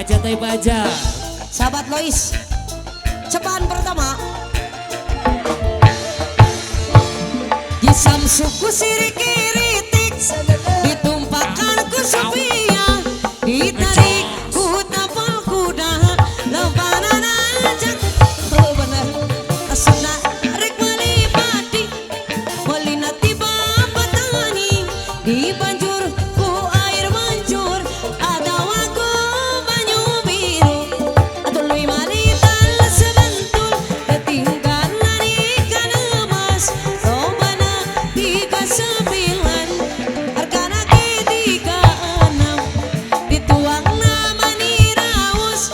Aja teh baja. Sahabat Lois, cepat pertama. Jisam suku sirik kiritik, ditumpahkan ku Sophia, ditarik ku tapal kuda, lebanan ajak. Oh bener, asuna rek melipati, melina tiba petani, di banjur ku air mancur, ada waku banyu biru, atau lui malitan sebentul, ketinggalan ikan emas, lombana 39, hargana ke 36, dituang nama niraus,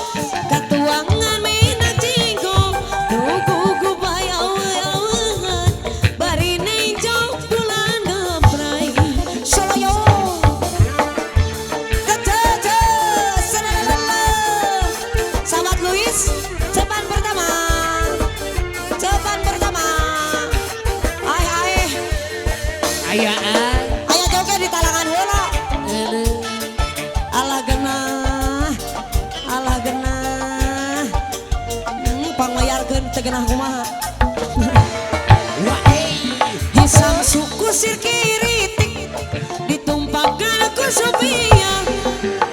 katuangan mina jinggo, nuku gubay awe-awehan, bari ninjau bulan geprai, soloyo, kecece, senelele, sahabat Luis, cepat pertama, ay, Ayaan. aya joget di talangan heula. Alah genah, pangmayarkeun teu genah kumaha. Wah, Hisam suku sir kiritik, ditumpahkan ku Sophia,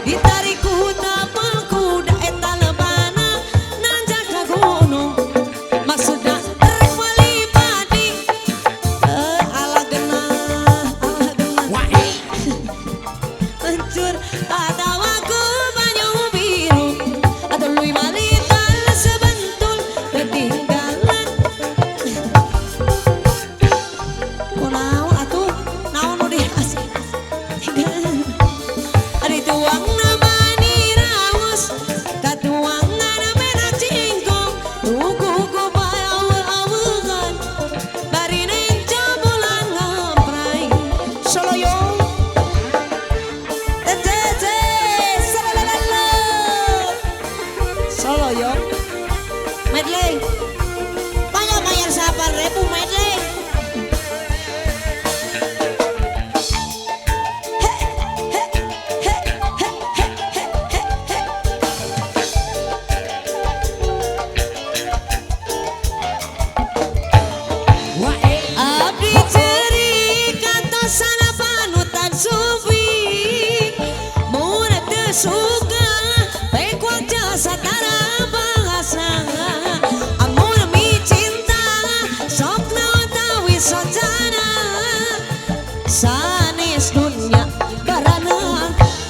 ditarik ku tapal kuda eta lebana nanjak ka gunung, maksudna rek malipati. Alah genah, wah, hancur ada waku banyu biru, atau lui malitan sebentul, ketinggalan. Kunaon atuh, naon nu dias, ada tuang nama niraus, katuangan mena cingkong, tuku kubay awe-awehan, bari ninja bulan ngaprai, soloyo. Tete, serelele, soloyo, medley, banyak bayar 8.000 medley. wah, Abdi cerik kantosana panutan sufi, mun teu suka pekuat jasa tara bahasa, amun mi cinta sok naon tawi sojana, sanes dunya barana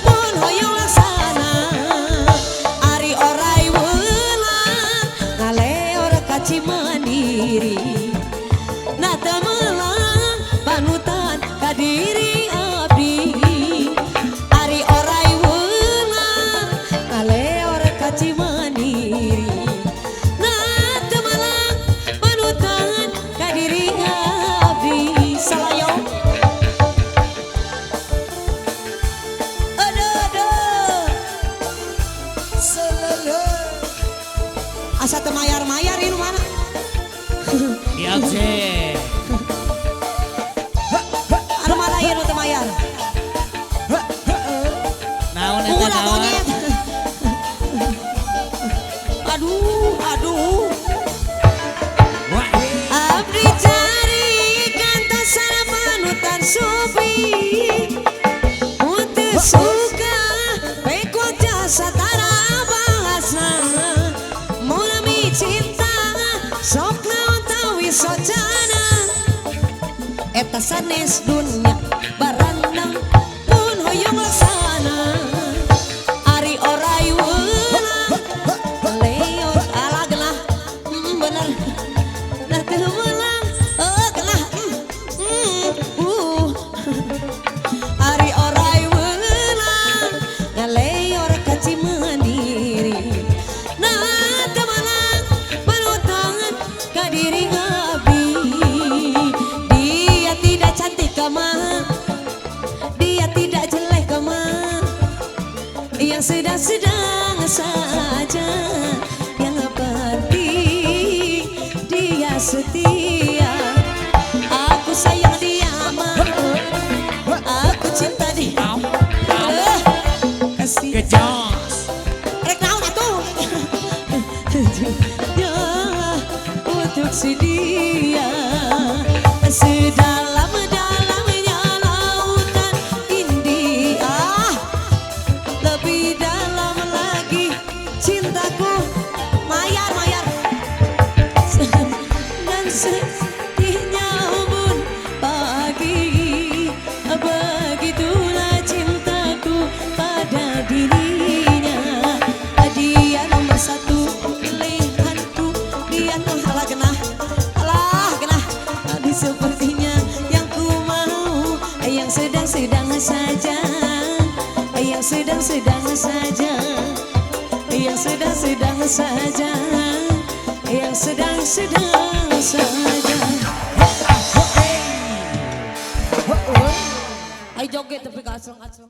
mun hoyong laksana, ari orai welang ngaleor ka Cimandiri. Nah temelang panutan kadiri abdi, ari orai welang ngaleor ka Cimandiri. Nah temelang panutan kadiri abdi, salayo. Aduh, selele. Asa teu mayar-mayar ini mana? di absen. Anu malah ieu nu teu mayar. Naon eta Ulah naon? monyet. Aduh. Wah, Abdi cari kantosan panutan sufi, mun teu suka pekuat jasa tara bahasa, mun mi cinta sok naon tawi sojana, eta sanes dunya barandang pun hoyong laksana, ari orai welang leor alah genah, bener nah teu welang genah, ari orai welang ngaleor ka Cimandiri. Nah teu melang panutan ka diri abdi, dia tidak cantik kemah, dia tidak jelek kemah, yang sedang-sedang saja, yang penting dia setia. Aku sayang dia mah, aku cinta dia. Kasih. Kejos. Rek sedang-sedang saja, yang sedang-sedang saja, yang sedang-sedang saja. Ay joget tapi kasang-kasang.